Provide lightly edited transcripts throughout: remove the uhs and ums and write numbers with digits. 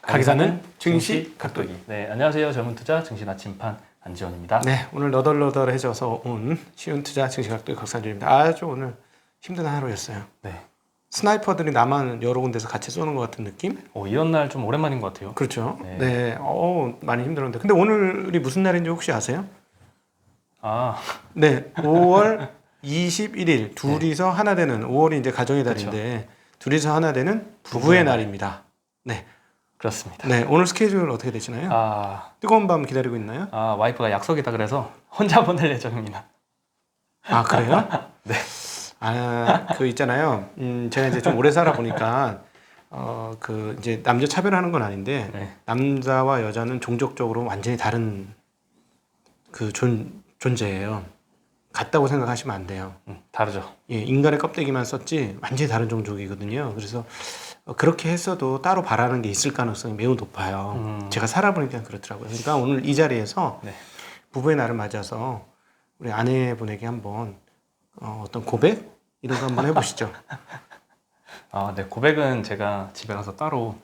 가게 사는 증시 각도기. 네, 안녕하세요. 젊은 투자 증시 나침판 안지원입니다. 네, 오늘 너덜너덜해져서 온 쉬운 투자 증시 각도기 곽상준입니다. 아주 오늘 힘든 하루였어요. 네. 스나이퍼들이 나만 여러 군데서 같이 쏘는 것 같은 느낌? 이런 날 좀 오랜만인 것 같아요. 그렇죠. 네. 네, 많이 힘들었는데. 근데 오늘이 무슨 날인지 혹시 아세요? 네, 5월 21일 둘이서 하나 되는 5월이 이제 가정의 달인데 둘이서 하나 되는 부부의 날입니다. 네, 그렇습니다. 네, 오늘 스케줄 어떻게 되시나요? 뜨거운 밤 기다리고 있나요? 와이프가 약속이다 그래서 혼자 보낼 예정입니다. 아, 그래요? 네. 그 있잖아요. 제가 이제 좀 오래 살아 보니까 이제 남녀 차별하는 건 아닌데 네. 남자와 여자는 종족적으로 완전히 다른 그 존재예요. 같다고 생각하시면 안 돼요. 다르죠. 예, 인간의 껍데기만 썼지 완전히 다른 종족이거든요. 그래서 그렇게 했어도 따로 바라는 게 있을 가능성이 매우 높아요. 제가 살아보니까 그렇더라고요. 그러니까 오늘 이 자리에서 네. 부부의 날을 맞아서 우리 아내분에게 한번 어떤 고백 이런 거 한번 해보시죠. 네, 고백은 제가 집에 가서 따로.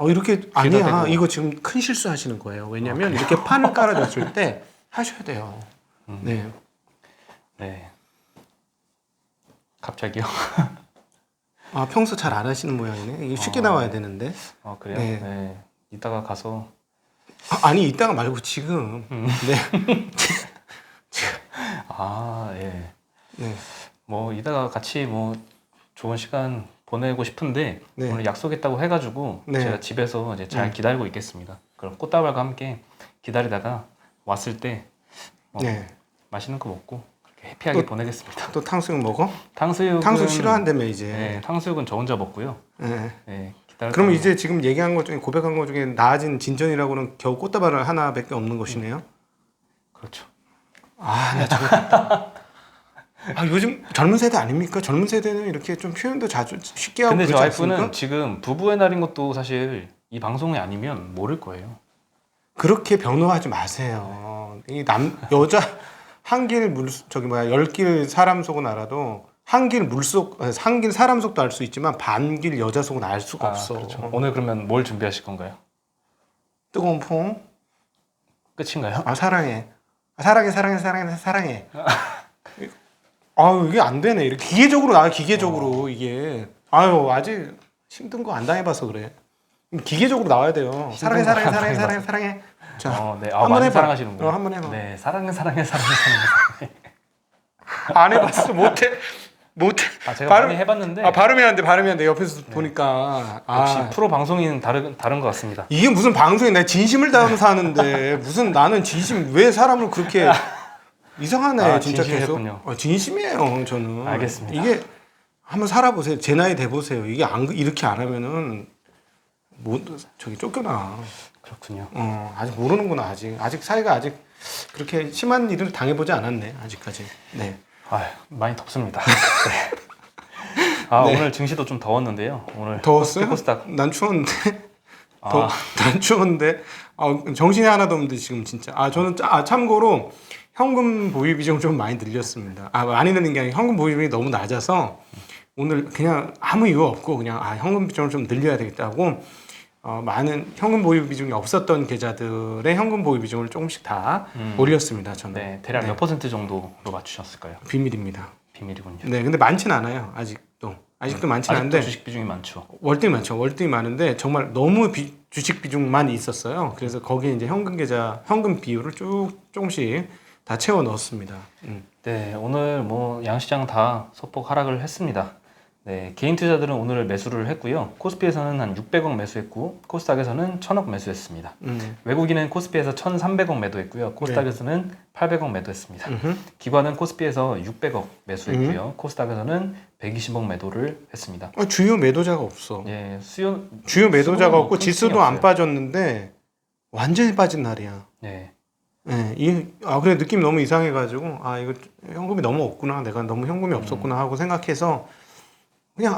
이렇게 아니야. 대고. 이거 지금 큰 실수하시는 거예요. 왜냐하면 이렇게 판을 깔아줬을 때 하셔야 돼요. 네. 네. 갑자기요? 평소 잘 안 하시는 모양이네. 이게 쉽게 나와야 되는데. 그래요? 네. 네. 이따가 가서. 아니 이따가 말고 지금. 네. 예. 네. 이따가 같이 좋은 시간 보내고 싶은데 네. 오늘 약속했다고 해가지고 네. 제가 집에서 이제 잘 기다리고 있겠습니다. 그럼 꽃다발과 함께 기다리다가 왔을 때 네. 맛있는 거 먹고 그렇게 해피하게 보내겠습니다. 또 탕수육 먹어? 탕수육은 탕수육 싫어한다며 이제. 네, 탕수육은 저 혼자 먹고요. 네. 네, 그러면 이제 지금 얘기한 것 중에 고백한 것 중에 나아진 진전이라고는 겨우 꽃다발을 하나밖에 없는 것이네요. 그렇죠. 요즘 젊은 세대 아닙니까? 젊은 세대는 이렇게 좀 표현도 자주 쉽게 하고 근데 저 그러지 와이프는 않습니까? 지금 부부의 날인 것도 사실 이 방송이 아니면 모를 거예요. 그렇게 변호하지 마세요. 이 여자 열 길 사람 속은 알아도 한 길 사람 속도 알 수 있지만 반 길 여자 속은 알 수가 없어. 그렇죠. 오늘 그러면 뭘 준비하실 건가요? 뜨거운 퐁. 끝인가요? 사랑해. 사랑해. 이게 안 되네. 이렇게 기계적으로 나와, 기계적으로 이게. 아직 힘든 거 안 당해봐서 그래. 기계적으로 나와야 돼요. 사랑해. 자, 네. 한번 많이 해봐. 사랑하시는군요. 한번 해봐. 네, 사랑해. 안 해봤어. 못해. 제가 많이 해봤는데 발음이 안 돼. 옆에서 보니까. 역시 프로 방송인은 다른 것 같습니다. 이게 무슨 방송이 내 진심을 담아서 하는데 무슨 나는 진심 왜 사람을 그렇게 이상하네 진짜 계속. 진심이셨군요. 진심이에요 저는. 알겠습니다. 이게 한번 살아보세요. 제 나이 돼 보세요. 이게 이렇게 안 하면은 쫓겨나. 그렇군요. 아직 모르는구나. 아직 사회가 아직 그렇게 심한 일을 당해보지 않았네 아직까지. 네. 많이 덥습니다. 네. 네. 오늘 증시도 좀 더웠는데요. 오늘 더웠어요? 코스닥. 난 추웠는데. 난 추웠는데. 정신이 하나도 없는데 지금 진짜. 저는 참고로 현금 보유 비중 좀 많이 늘렸습니다. 많이 늘린 게 아니라 현금 보유 비중이 너무 낮아서 오늘 그냥 아무 이유 없고 그냥 현금 비중을 좀 늘려야 되겠다고 많은 현금 보유 비중이 없었던 계좌들의 현금 보유 비중을 조금씩 다 올렸습니다. 저는. 네, 대략 몇 퍼센트 정도로 맞추셨을까요? 비밀입니다. 비밀이군요. 네, 근데 많진 않아요. 아직도 많진 않은데 주식 비중이 많죠. 월등히 많죠. 월등히 많은데 정말 너무 주식 비중만 있었어요. 그래서 거기에 이제 현금 비율을 조금씩 다 채워 넣었습니다. 네, 오늘 양시장 다 소폭 하락을 했습니다. 네, 개인 투자들은 오늘 매수를 했고요. 코스피에서는 한 600억 매수했고 코스닥에서는 1000억 매수했습니다. 외국인은 코스피에서 1300억 매도했고요. 코스닥에서는 800억 매도했습니다. 기관은 코스피에서 600억 매수했고요. 코스닥에서는 120억 매도를 했습니다. 주요 매도자가 없어. 예, 주요 매도자가 없고 큰 지수도 힘이 안 없어요. 빠졌는데 완전히 빠진 날이야. 네. 그래 느낌이 너무 이상해가지고 이거 현금이 너무 없구나. 내가 너무 현금이 없었구나 하고 생각해서 그냥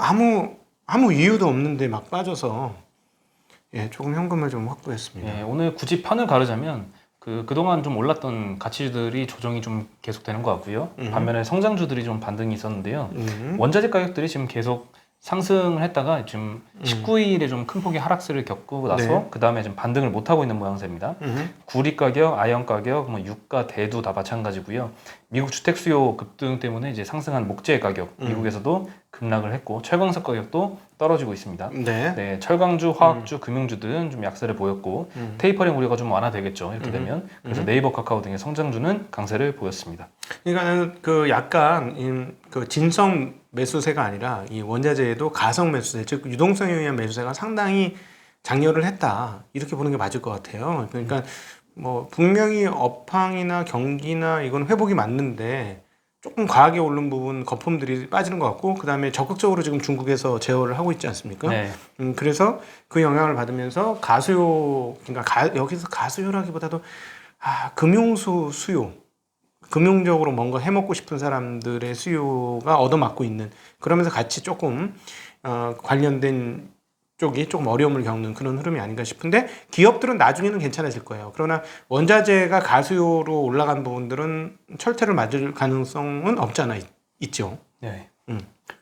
아무 이유도 없는데 막 빠져서 조금 현금을 좀 확보했습니다. 예, 오늘 굳이 편을 가르자면 그동안 좀 올랐던 가치들이 조정이 좀 계속되는 것 같고요. 반면에 성장주들이 좀 반등이 있었는데요. 원자재 가격들이 지금 계속 상승을 했다가 지금 19일에 좀 큰 폭의 하락세를 겪고 나서 네. 그 다음에 지금 반등을 못 하고 있는 모양새입니다. 구리 가격, 아연 가격, 뭐 유가, 대두 다 마찬가지고요. 미국 주택 수요 급등 때문에 이제 상승한 목재 가격 미국에서도 급락을 했고 철광석 가격도 떨어지고 있습니다. 네. 네, 철강주, 화학주, 금융주들은 좀 약세를 보였고 테이퍼링 우려가 좀 완화되겠죠. 이렇게 되면 그래서 네이버, 카카오 등의 성장주는 강세를 보였습니다. 그러니까는 그 약간 그 진성 매수세가 아니라 이 원자재에도 가성 매수세, 즉 유동성에 의한 매수세가 상당히 장려를 했다 이렇게 보는 게 맞을 것 같아요. 그러니까 뭐 분명히 업황이나 경기나 이건 회복이 맞는데 조금 과하게 오른 부분 거품들이 빠지는 것 같고 그 다음에 적극적으로 지금 중국에서 제어를 하고 있지 않습니까? 네. 그래서 그 영향을 받으면서 가수요, 그러니까 여기서 가수요라기보다도 금융수 수요, 금융적으로 뭔가 해먹고 싶은 사람들의 수요가 얻어맞고 있는 그러면서 같이 조금 관련된 쪽이 조금 어려움을 겪는 그런 흐름이 아닌가 싶은데 기업들은 나중에는 괜찮아질 거예요. 그러나 원자재가 가수요로 올라간 부분들은 철퇴를 맞을 가능성은 없지 않아 있죠. 네.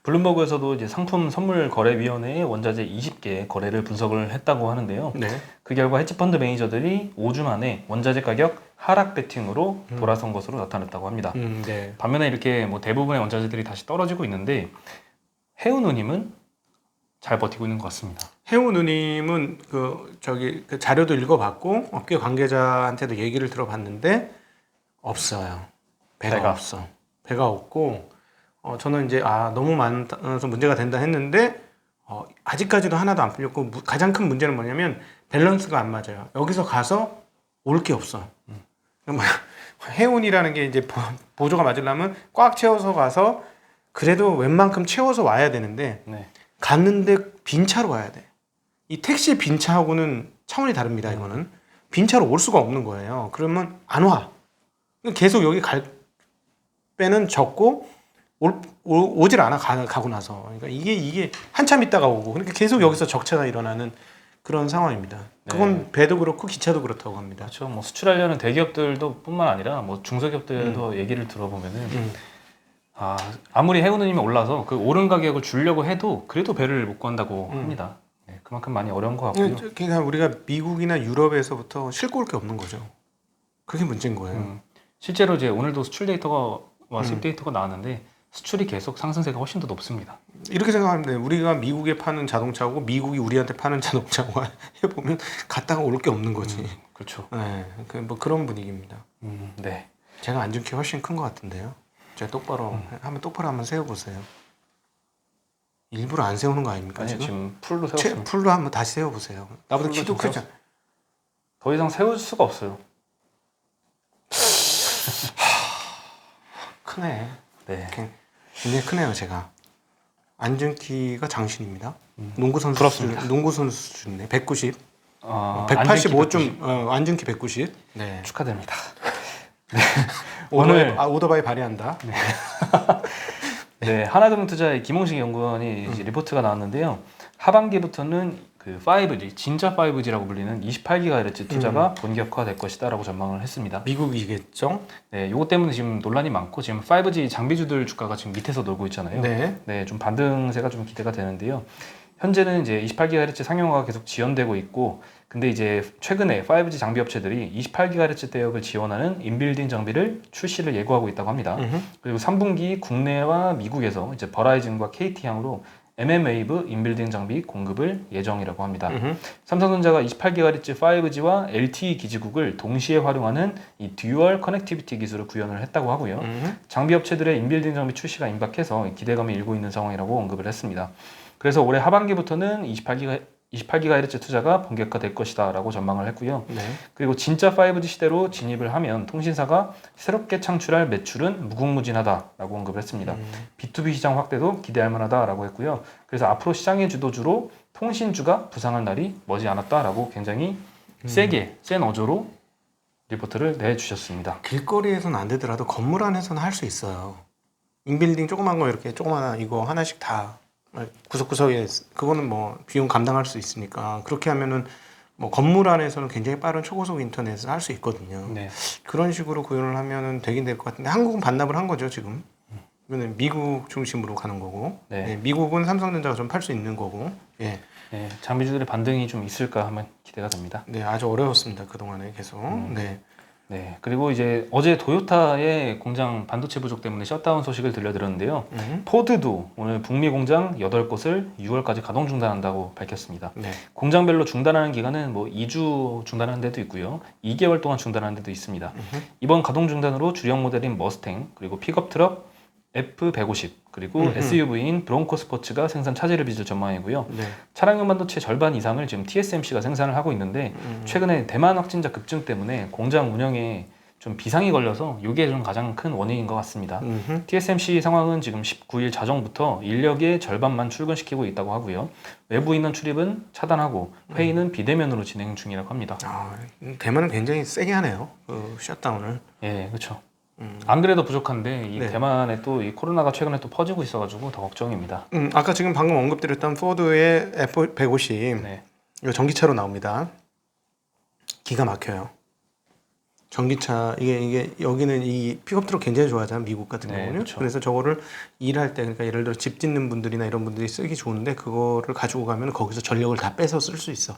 블룸버그에서도 이제 상품 선물 거래위원회에 원자재 20개 거래를 분석을 했다고 하는데요. 네. 그 결과 헤지펀드 매니저들이 5주 만에 원자재 가격 하락 배팅으로 돌아선 것으로 나타났다고 합니다. 네. 반면에 이렇게 뭐 대부분의 원자재들이 다시 떨어지고 있는데 해운누님은 잘 버티고 있는 것 같습니다. 해운누님은 그 자료도 읽어봤고 업계 관계자한테도 얘기를 들어봤는데 없어요. 배가 없어. 배가 없고 저는 이제 너무 많아서 문제가 된다 했는데 아직까지도 하나도 안 풀렸고 가장 큰 문제는 뭐냐면 밸런스가 안 맞아요. 여기서 가서 올 게 없어. 해운이라는 게 이제 보조가 맞으려면 꽉 채워서 가서 그래도 웬만큼 채워서 와야 되는데 네. 갔는데 빈 차로 와야 돼. 이 택시 빈 차하고는 차원이 다릅니다. 이거는 빈 차로 올 수가 없는 거예요. 그러면 안 와. 계속 여기 갈 빼는 적고 오질 않아 가고 나서. 그러니까 이게 한참 있다가 오고 그러니까 계속 여기서 적체가 일어나는 그런 상황입니다. 그건 배도 그렇고 기차도 그렇다고 합니다. 그렇죠. 뭐 수출하려는 대기업들도 뿐만 아니라 뭐 중소기업들도 얘기를 들어보면은 아무리 해운누님이 올라서 그 오른 가격을 주려고 해도 그래도 배를 못 구한다고 합니다. 네, 그만큼 많이 어려운 것 같고요. 그러니까 우리가 미국이나 유럽에서부터 싣고 올 게 없는 거죠. 그게 문제인 거예요. 실제로 이제 오늘도 수출 데이터와 수입 데이터가 나왔는데 수출이 계속 상승세가 훨씬 더 높습니다. 이렇게 생각하면 돼요. 우리가 미국에 파는 자동차하고 미국이 우리한테 파는 자동차와 해보면 갔다가 올 게 없는 거지. 그렇죠. 네, 뭐 그런 분위기입니다. 네. 제가 앉은 키 훨씬 큰 것 같은데요. 제가 똑바로 한번 세워보세요. 일부러 안 세우는 거 아닙니까? 아니, 지금 풀로 채, 세웠습니다. 풀로 한번 다시 세워보세요. 나보다 풀로 키도 좀 크잖아. 더 이상 세울 수가 없어요. 크네. 네. 굉장히 크네요, 제가. 앉은 키가 장신입니다. 농구 선수 부럽습니다. 농구 선수 수준네. 190. 앉은 키 185좀 앉은 키 190. 네. 축하드립니다. 오늘 오토바이 발휘한다. 네, 하나금융투자의 김홍식 연구원이 이제 리포트가 나왔는데요. 하반기부터는 그 5G, 진짜 5G라고 불리는 28GHz 투자가 본격화될 것이다라고 전망을 했습니다. 미국이겠죠? 네, 요거 때문에 지금 논란이 많고 지금 5G 장비주들 주가가 지금 밑에서 놀고 있잖아요. 네. 네, 좀 반등세가 좀 기대가 되는데요. 현재는 이제 28GHz 상용화가 계속 지연되고 있고, 근데 이제 최근에 5G 장비 업체들이 28GHz 대역을 지원하는 인빌딩 장비를 출시를 예고하고 있다고 합니다. 그리고 3분기 국내와 미국에서 이제 버라이즌과 KT향으로 mmWave 인빌딩 장비 공급을 예정이라고 합니다. 삼성전자가 28GHz 5G와 LTE 기지국을 동시에 활용하는 이 듀얼 커넥티비티 기술을 구현을 했다고 하고요. 장비 업체들의 인빌딩 장비 출시가 임박해서 기대감이 일고 있는 상황이라고 언급을 했습니다. 그래서 올해 하반기부터는 28GHz 투자가 본격화될 것이다 라고 전망을 했고요. 네. 그리고 진짜 5G 시대로 진입을 하면 통신사가 새롭게 창출할 매출은 무궁무진하다 라고 언급을 했습니다. B2B 시장 확대도 기대할 만하다 라고 했고요. 그래서 앞으로 시장의 주도주로 통신주가 부상할 날이 머지않았다 라고 굉장히 센 어조로 리포트를 내주셨습니다. 길거리에서는 안 되더라도 건물 안에서는 할 수 있어요. 인빌딩 조그만 거 이렇게 조그만 이거 하나씩 다 구석구석에 그거는 뭐 비용 감당할 수 있으니까 그렇게 하면은 뭐 건물 안에서는 굉장히 빠른 초고속 인터넷을 할 수 있거든요. 네. 그런 식으로 구현을 하면은 되긴 될 것 같은데 한국은 반납을 한 거죠 지금. 이거는 미국 중심으로 가는 거고, 네. 예, 미국은 삼성전자가 좀 팔 수 있는 거고, 예, 네, 장비주들의 반등이 좀 있을까 하면 기대가 됩니다. 네, 아주 어려웠습니다 그 동안에 계속. 네, 네, 그리고 이제 어제 도요타의 공장 반도체 부족 때문에 셧다운 소식을 들려드렸는데요. 포드도 오늘 북미 공장 8곳을 6월까지 가동 중단한다고 밝혔습니다. 네, 공장별로 중단하는 기간은 뭐 2주 중단하는 데도 있고요. 2개월 동안 중단하는 데도 있습니다. 이번 가동 중단으로 주력 모델인 머스탱, 그리고 픽업 트럭 F150, 그리고 SUV인 브론코 스포츠가 생산 차질을 빚을 전망이고요. 네, 차량용 반도체 절반 이상을 지금 TSMC가 생산을 하고 있는데 최근에 대만 확진자 급증 때문에 공장 운영에 좀 비상이 걸려서 이게 좀 가장 큰 원인인 것 같습니다. TSMC 상황은 지금 19일 자정부터 인력의 절반만 출근시키고 있다고 하고요. 외부 인원 출입은 차단하고 회의는 비대면으로 진행 중이라고 합니다. 아, 대만은 굉장히 세게 하네요. 그 셧다운을. 예, 그렇죠. 안 그래도 부족한데 이 네. 대만에 또 이 코로나가 최근에 또 퍼지고 있어가지고 더 걱정입니다. 아까 지금 방금 언급드렸던 포드의 F150, 네, 이거 전기차로 나옵니다. 기가 막혀요. 전기차 이게 여기는 이 픽업 트럭 굉장히 좋아하잖아요. 미국 같은 네, 경우는. 그렇죠. 그래서 저거를 일할 때 그러니까 예를 들어 집 짓는 분들이나 이런 분들이 쓰기 좋은데 그거를 가지고 가면 거기서 전력을 다 빼서 쓸 수 있어.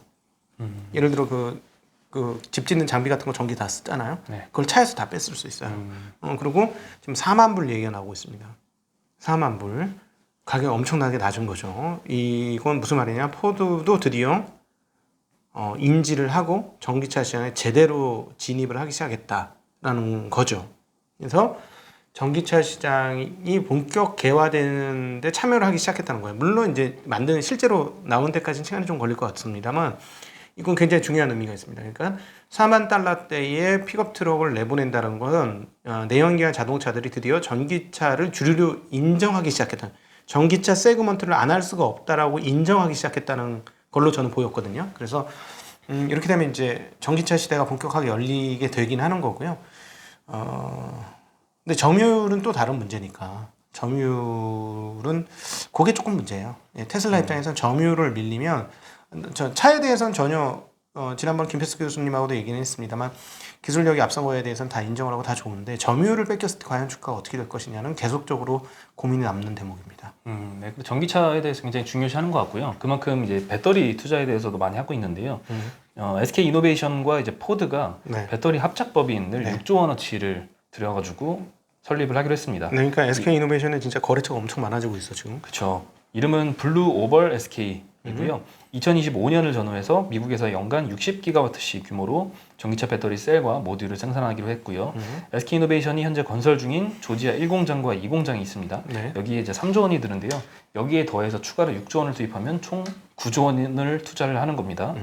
예를 들어 그 집 짓는 장비 같은 거 전기 다 쓰잖아요. 네. 그걸 차에서 다 뺐을 수 있어요. 그리고 지금 4만 불 얘기가 나오고 있습니다. 4만 불. 가격 엄청나게 낮은 거죠. 이건 무슨 말이냐? 포드도 드디어 인지를 하고 전기차 시장에 제대로 진입을 하기 시작했다라는 거죠. 그래서 전기차 시장이 본격 개화되는데 참여를 하기 시작했다는 거예요. 물론 이제 만드는 실제로 나온 데까지는 시간이 좀 걸릴 것 같습니다만 이건 굉장히 중요한 의미가 있습니다. 그러니까 4만 달러대의 픽업 트럭을 내보낸다는 것은 내연기관 자동차들이 드디어 전기차를 주류로 인정하기 시작했다. 전기차 세그먼트를 안 할 수가 없다라고 인정하기 시작했다는 걸로 저는 보였거든요. 그래서 이렇게 되면 이제 전기차 시대가 본격하게 열리게 되긴 하는 거고요. 근데 점유율은 또 다른 문제니까. 점유율은 그게 조금 문제예요. 예, 테슬라 입장에서는 점유율을 밀리면 저 차에 대해서는 전혀 지난번 김필수 교수님하고도 얘기는 했습니다만 기술력이 앞선 거에 대해서는 다 인정을 하고 다 좋은데 점유율을 뺏겼을 때 과연 주가가 어떻게 될 것이냐는 계속적으로 고민이 남는 대목입니다. 네, 전기차에 대해서 굉장히 중요시하는 것 같고요. 그만큼 이제 배터리 투자에 대해서도 많이 하고 있는데요. SK 이노베이션과 이제 포드가 네. 배터리 합작 법인을 네. 6조 원어치를 들여가지고 설립을 하기로 했습니다. 네, 그러니까 SK 이노베이션은 진짜 거래처가 엄청 많아지고 있어 지금. 그렇죠. 이름은 블루 오벌 SK이고요. 2025년을 전후해서 미국에서 연간 60기가와트씩 규모로 전기차 배터리 셀과 모듈을 생산하기로 했고요. SK이노베이션이 현재 건설 중인 조지아 1공장과 2공장이 있습니다. 네. 여기에 이제 3조 원이 드는데요. 여기에 더해서 추가로 6조 원을 투입하면 총 9조 원을 투자를 하는 겁니다.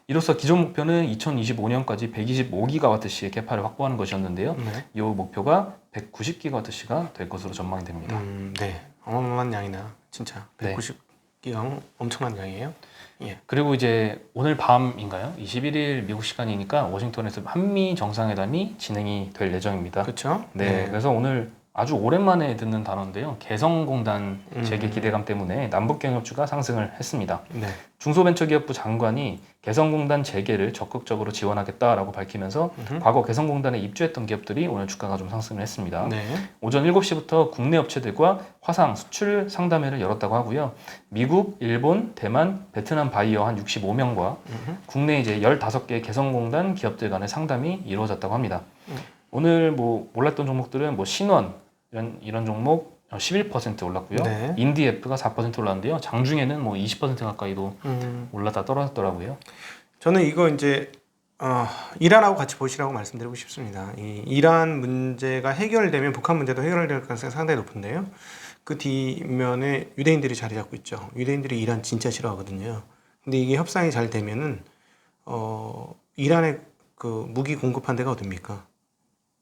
이로써 기존 목표는 2025년까지 125기가와트시의 캐파를 확보하는 것이었는데요. 네. 이 목표가 190기가와트시가 될 것으로 전망이 됩니다. 네. 어마어마한 양이나 진짜 네. 190기가 엄청난 양이에요. 예. 그리고 이제 오늘 밤인가요? 21일 미국 시간이니까 워싱턴에서 한미 정상회담이 진행이 될 예정입니다. 그렇죠? 네, 그래서 오늘 아주 오랜만에 듣는 단어인데요. 개성공단 재개 기대감 때문에 남북경협주가 상승을 했습니다. 네. 중소벤처기업부 장관이 개성공단 재개를 적극적으로 지원하겠다라고 밝히면서 과거 개성공단에 입주했던 기업들이 오늘 주가가 좀 상승을 했습니다. 네. 오전 7시부터 국내 업체들과 화상 수출 상담회를 열었다고 하고요. 미국, 일본, 대만, 베트남 바이어 한 65명과 국내 이제 15개 개성공단 기업들 간의 상담이 이루어졌다고 합니다. 오늘 뭐 몰랐던 종목들은 뭐 신원 이런 종목 11% 올랐고요. 네. 인디F가 4% 올랐는데요. 장중에는 뭐 20% 가까이도 올랐다 떨어졌더라고요. 저는 이거 이제 이란하고 같이 보시라고 말씀드리고 싶습니다. 이 이란 문제가 해결되면 북한 문제도 해결될 가능성이 상당히 높은데요. 그 뒷면에 유대인들이 자리 잡고 있죠. 유대인들이 이란 진짜 싫어하거든요. 근데 이게 협상이 잘 되면은 이란에 그 무기 공급한 데가 어딥니까?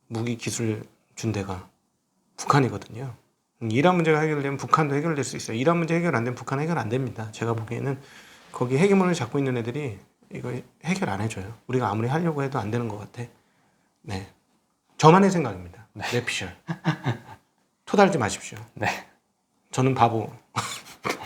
무기 기술 준 데가 북한이거든요. 이란 문제가 해결되면 북한도 해결될 수 있어요. 이란 문제 해결 안 되면 북한 해결 안 됩니다. 제가 보기에는 거기 헤게모니를 잡고 있는 애들이 이거 해결 안 해줘요. 우리가 아무리 하려고 해도 안 되는 것 같아. 네, 저만의 생각입니다. 네. 뇌피셜. 토달지 마십시오. 네. 저는 바보.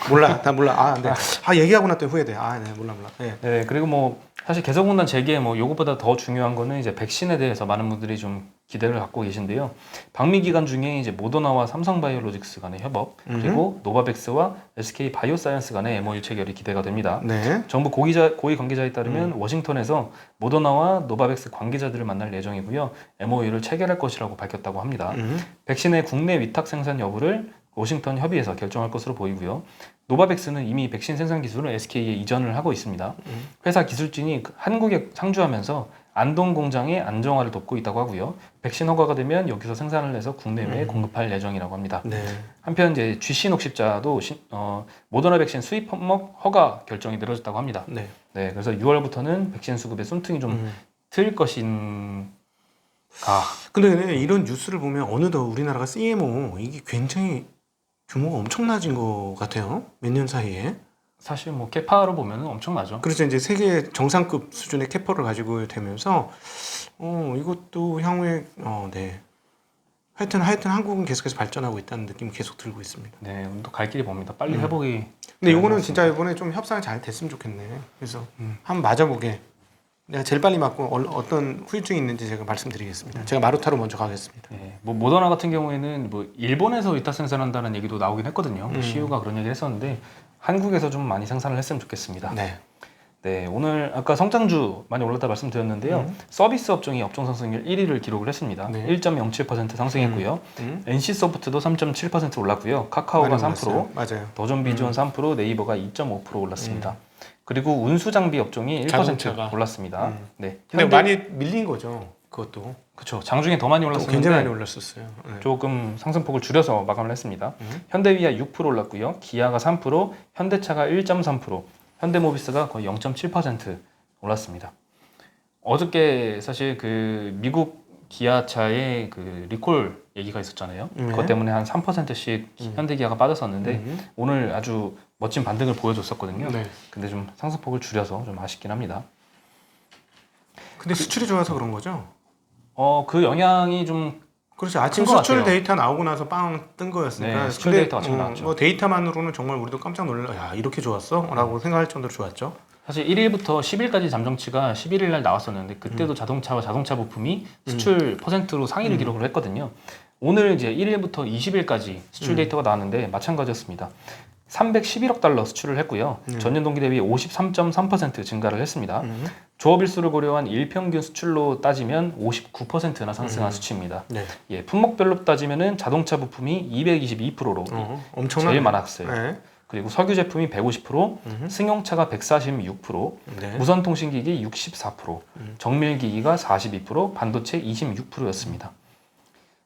몰라, 나 몰라. 네. 얘기하고 났더니 후회돼. 네, 몰라. 네. 네, 그리고 뭐 사실 개성공단 재개 뭐 요것보다 더 중요한 거는 이제 백신에 대해서 많은 분들이 좀 기대를 갖고 계신데요. 방미 기간 중에 이제 모더나와 삼성바이오로직스 간의 협업, 그리고 노바백스와 SK 바이오사이언스 간의 MOU 체결이 기대가 됩니다. 네. 정부 고위 관계자에 따르면 워싱턴에서 모더나와 노바백스 관계자들을 만날 예정이고요. MOU를 체결할 것이라고 밝혔다고 합니다. 백신의 국내 위탁 생산 여부를 워싱턴 협의회에서 결정할 것으로 보이고요. 노바백스는 이미 백신 생산 기술을 SK에 이전을 하고 있습니다. 회사 기술진이 한국에 상주하면서 안동 공장의 안정화를 돕고 있다고 하고요. 백신 허가가 되면 여기서 생산을 해서 국내외에 공급할 예정이라고 합니다. 네. 한편 이제 GC 녹십자도 모더나 백신 수입 품목 허가 결정이 내려졌다고 합니다. 네. 네, 그래서 6월부터는 백신 수급에 손등이 좀 트일 것인가. 근데 이런 뉴스를 보면 어느덧 우리나라가 CMO 이게 굉장히 규모가 엄청나진 것 같아요. 몇 년 사이에. 사실 뭐 캐파로 보면 엄청나죠. 그래서 이제 세계 정상급 수준의 캐퍼를 가지고 되면서 이것도 향후에 네. 하여튼 한국은 계속해서 발전하고 있다는 느낌이 계속 들고 있습니다. 네, 또 갈 길이 멉니다. 빨리 회복이. 근데 이거는 진짜 이번에 좀 협상이 잘 됐으면 좋겠네. 그래서 한번 맞아보게. 내가 제일 빨리 맞고 어떤 후유증이 있는지 제가 말씀드리겠습니다. 제가 마루타로 먼저 가겠습니다. 네, 뭐 모더나 같은 경우에는 뭐 일본에서 위탁 생산한다는 얘기도 나오긴 했거든요. CEO가 그런 얘기를 했었는데 한국에서 좀 많이 생산을 했으면 좋겠습니다. 네. 네, 오늘 아까 성장주 많이 올랐다 말씀드렸는데요. 서비스 업종이 업종 상승률 1위를 기록을 했습니다. 네. 1.07% 상승했고요. NC소프트도 3.7% 올랐고요. 카카오가 많이 3%, 올랐어요. 맞아요. 더존비즈원 3%, 네이버가 2.5% 올랐습니다. 그리고 운수 장비 업종이 1% 자동차가. 올랐습니다. 네. 근데 많이 밀린 거죠. 그것도. 그렇죠. 장중에 더 많이 올랐었는데 굉장히 많이 올랐었어요. 네. 조금 상승폭을 줄여서 마감을 했습니다. 현대위아 6% 올랐고요. 기아가 3%, 현대차가 1.3%, 현대모비스가 거의 0.7% 올랐습니다. 어저께 사실 그 미국 기아차의 그 리콜 얘기가 있었잖아요. 그것 때문에 한 3%씩 현대기아가 빠졌었는데 오늘 아주 멋진 반등을 보여줬었거든요. 네. 근데 좀 상승폭을 줄여서 좀 아쉽긴 합니다. 근데 수출이 좋아서 그런 거죠? 그 영향이 좀 그렇죠. 아침 큰것 수출 같아요. 데이터 나오고 나서 빵 뜬 거였으니까. 네, 수출 근데, 데이터 아침 나왔죠. 뭐 데이터만으로는 정말 우리도 깜짝 놀라. 야 이렇게 좋았어? 라고 생각할 정도로 좋았죠. 사실 1일부터 10일까지 잠정치가 11일 날 나왔었는데 그때도 자동차와 자동차 부품이 수출 퍼센트로 상위를 기록을 했거든요. 오늘 이제 1일부터 20일까지 수출 데이터가 나왔는데 마찬가지였습니다. 311억 달러 수출을 했고요. 전년 동기 대비 53.3% 증가를 했습니다. 조업일수를 고려한 일평균 수출로 따지면 59%나 상승한 수치입니다. 네. 예, 품목별로 따지면은 자동차 부품이 222%로 엄청나네. 제일 많았어요. 네. 그리고 석유 제품이 150%, 승용차가 146%, 네. 무선통신기기 64%, 정밀기기가 42%, 반도체 26%였습니다.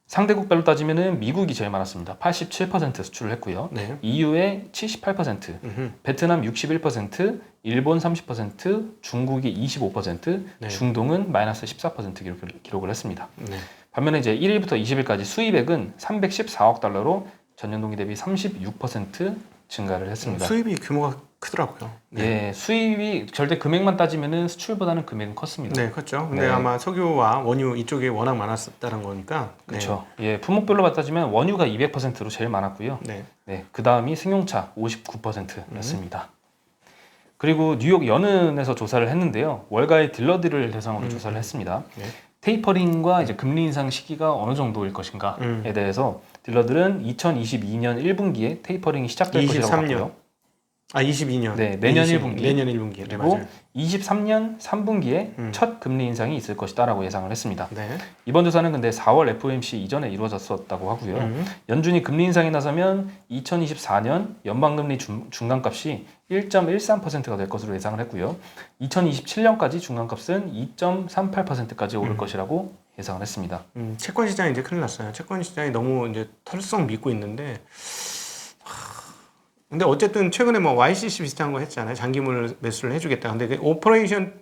상대국별로 따지면은 미국이 제일 많았습니다. 87% 수출을 했고요. 네. EU에 78%, 베트남 61%, 일본 30%, 중국이 25%, 네. 중동은 마이너스 14% 기록을 했습니다. 네. 반면에 이제 1일부터 20일까지 수입액은 314억 달러로 전년 동기 대비 36% 증가를 했습니다. 수입이 규모가 크더라고요. 네. 예, 수입이 절대 금액만 따지면은 수출보다는 금액은 컸습니다. 네, 그렇죠. 근데 네. 아마 석유와 원유 이쪽에 워낙 많았다는 거니까. 그렇죠. 예, 품목별로 따지면 원유가 200%로 제일 많았고요. 네. 네, 그 다음이 승용차 59%였습니다. 그리고 뉴욕 연은에서 조사를 했는데요. 월가의 딜러들을 대상으로 조사를 했습니다. 네. 테이퍼링과 이제 금리 인상 시기가 어느 정도일 것인가에 대해서 딜러들은 2022년 1분기에 테이퍼링이 시작될 것이라고 23년. 봤고요. 22년. 네, 내년 1분기. 내년 1분기. 네, 그리고 맞아요. 23년 3분기에 첫 금리 인상이 있을 것이다라고 예상을 했습니다. 네. 이번 조사는 근데 4월 FOMC 이전에 이루어졌었다고 하고요. 연준이 금리 인상이 나서면 2024년 연방금리 중간값이 1.13%가 될 것으로 예상을 했고요. 2027년까지 중간값은 2.38%까지 오를 것이라고 예상을 했습니다. 채권 시장이 이제 큰일 났어요. 채권 시장이 너무 이제 털썩 믿고 있는데. 근데 어쨌든 최근에 뭐 YCC 비슷한 거 했잖아요. 장기물 매수를 해주겠다. 근데 그 오퍼레이션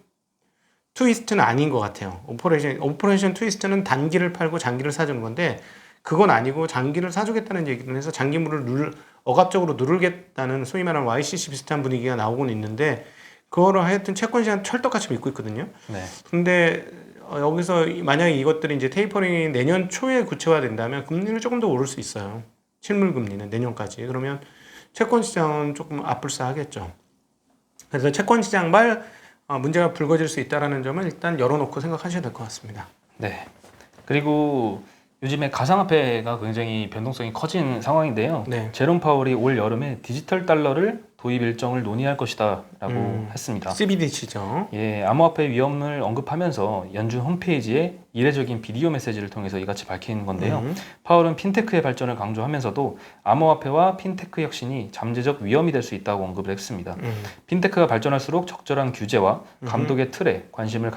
트위스트는 아닌 것 같아요. 오퍼레이션 트위스트는 단기를 팔고 장기를 사주는 건데 그건 아니고 장기를 사주겠다는 얘기를 해서 장기물을 억압적으로 누르겠다는 소위 말하는 YCC 비슷한 분위기가 나오고는 있는데 그거를 하여튼 채권 시장 철떡같이 믿고 있거든요. 네. 근데 여기서 만약에 이것들이 이제 테이퍼링이 내년 초에 구체화된다면 금리는 조금 더 오를 수 있어요. 실물 금리는 내년까지. 그러면 채권 시장은 조금 아뿔싸하겠죠. 그래서 채권 시장만 문제가 불거질 수 있다는 점은 일단 열어놓고 생각하셔야 될 것 같습니다. 네. 그리고 요즘에 가상화폐가 굉장히 변동성이 커진 상황인데요. 네. 제롬 파월이 올 여름에 디지털 달러를 도입 일정을 논의할 것이다라고 했습니다. CBDC죠. 예, 암호화폐 위험을 언급하면서 연준 홈페이지에 이례적인 비디오 메시지를 통해서 이같이 밝힌 건데요. 파월은 핀테크의 발전을 강조하면서도 암호화폐와 핀테크 혁신이 잠재적 위험이 될 수 있다고 언급을 했습니다. 핀테크가 발전할수록 적절한 규제와 감독의 틀에 관심을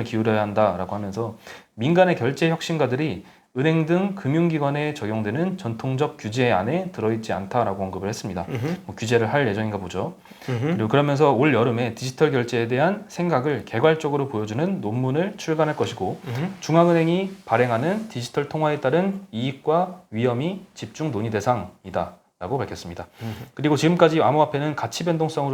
기울여야 한다라고 하면서 민간의 결제 혁신가들이 은행 등 금융기관에 적용되는 전통적 규제 안에 들어있지 않다라고 언급을 했습니다. 뭐 규제를 할 예정인가 보죠. 그리고 그러면서 올 여름에 디지털 결제에 대한 생각을 개괄적으로 보여주는 논문을 출간할 것이고 중앙은행이 발행하는 디지털 통화에 따른 이익과 위험이 집중 논의 대상이다 라고 밝혔습니다. 그리고 지금까지 암호화폐는 가치 변동성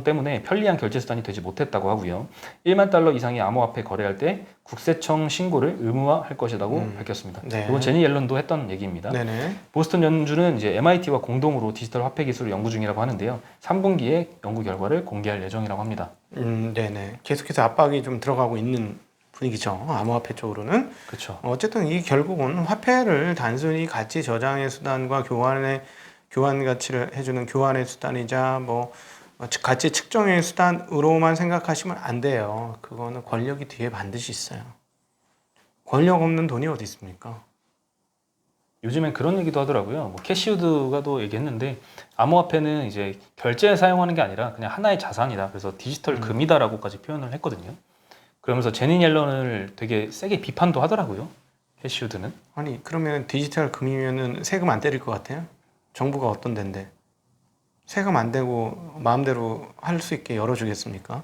때문에 편리한 결제 수단이 되지 못했다고 하고요. 1만 달러 이상의 암호화폐 거래할 때 국세청 신고를 의무화할 것이라고 밝혔습니다. 네. 이건 제니 옐런도 했던 얘기입니다. 네네. 보스턴 연준은 이제 MIT와 공동으로 디지털 화폐 기술을 연구 중이라고 하는데요. 3분기에 연구 결과를 공개할 예정이라고 합니다. 네네. 계속해서 압박이 좀 들어가고 있는 분위기죠. 암호화폐 쪽으로는. 그렇죠. 어쨌든 이 결국은 화폐를 단순히 가치 저장의 수단과 교환 가치를 해주는 교환의 수단이자 뭐 가치 측정의 수단으로만 생각하시면 안 돼요. 그거는 권력이 뒤에 반드시 있어요. 권력 없는 돈이 어디 있습니까? 요즘엔 그런 얘기도 하더라고요. 뭐 캐시우드가 또 얘기했는데 암호화폐는 이제 결제에 사용하는 게 아니라 그냥 하나의 자산이다. 그래서 디지털 금이다라고까지 표현을 했거든요. 그러면서 제니 옐런을 되게 세게 비판도 하더라고요. 캐시우드는. 아니 그러면 디지털 금이면은 세금 안 때릴 것 같아요? 정부가 어떤 데인데 세금 안 대고 마음대로 할 수 있게 열어주겠습니까?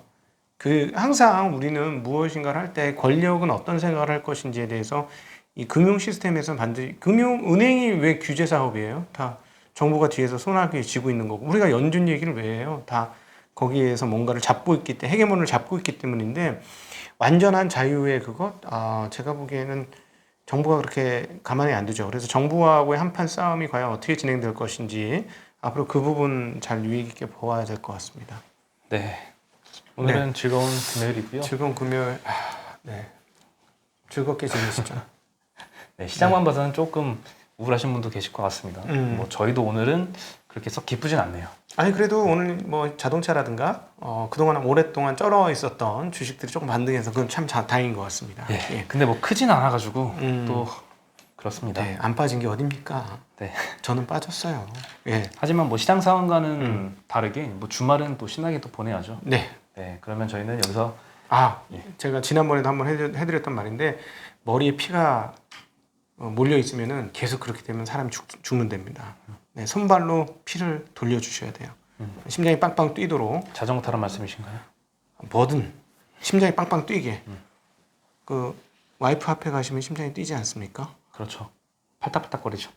항상 우리는 무엇인가를 할 때 권력은 어떤 생각을 할 것인지에 대해서 이 금융 시스템에서 반드시 은행이 왜 규제 사업이에요? 다 정부가 뒤에서 손아귀 쥐고 있는 거고 우리가 연준 얘기를 왜 해요? 다 거기에서 뭔가를 잡고 있기 때문에 헤게몬을 잡고 있기 때문인데 완전한 자유의 그것 제가 보기에는 정부가 그렇게 가만히 안 두죠. 그래서 정부하고의 한판 싸움이 과연 어떻게 진행될 것인지 앞으로 그 부분 잘 유의 깊게 보아야 될 것 같습니다. 네. 오늘은 즐거운 금요일이고요. 즐거운 금요일. 네. 즐겁게 지내시죠. 네, 시장만 봐서는 조금 우울하신 분도 계실 것 같습니다. 뭐 저희도 오늘은 그렇게 썩 기쁘진 않네요. 아니 그래도 오늘 뭐 자동차라든가 그동안 오랫동안 쩔어 있었던 주식들이 조금 반등해서 그건 참 다행인 것 같습니다. 예. 예. 근데 뭐 크진 않아가지고 또 그렇습니다. 네, 안 빠진 게 어딥니까? 네. 저는 빠졌어요. 예. 하지만 뭐 시장 상황과는 다르게 뭐 주말은 또 신나게 또 보내야죠. 네. 네. 그러면 저희는 여기서 제가 지난번에도 한번 해드렸던 말인데 머리에 피가 몰려 있으면은 계속 그렇게 되면 사람이 죽는답니다. 네, 손발로 피를 돌려주셔야 돼요. 심장이 빵빵 뛰도록. 자전거 타란 말씀이신가요? 뭐든 심장이 빵빵 뛰게. 그 와이프 앞에 가시면 심장이 뛰지 않습니까? 그렇죠. 팔딱팔딱거리죠.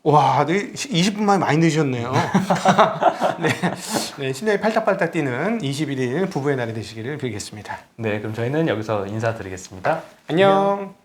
와, 20분 만에 많이 늦으셨네요. 네, 심장이 팔딱팔딱 뛰는 21일 부부의 날이 되시기를 빌겠습니다. 네, 그럼 저희는 여기서 인사드리겠습니다. 안녕.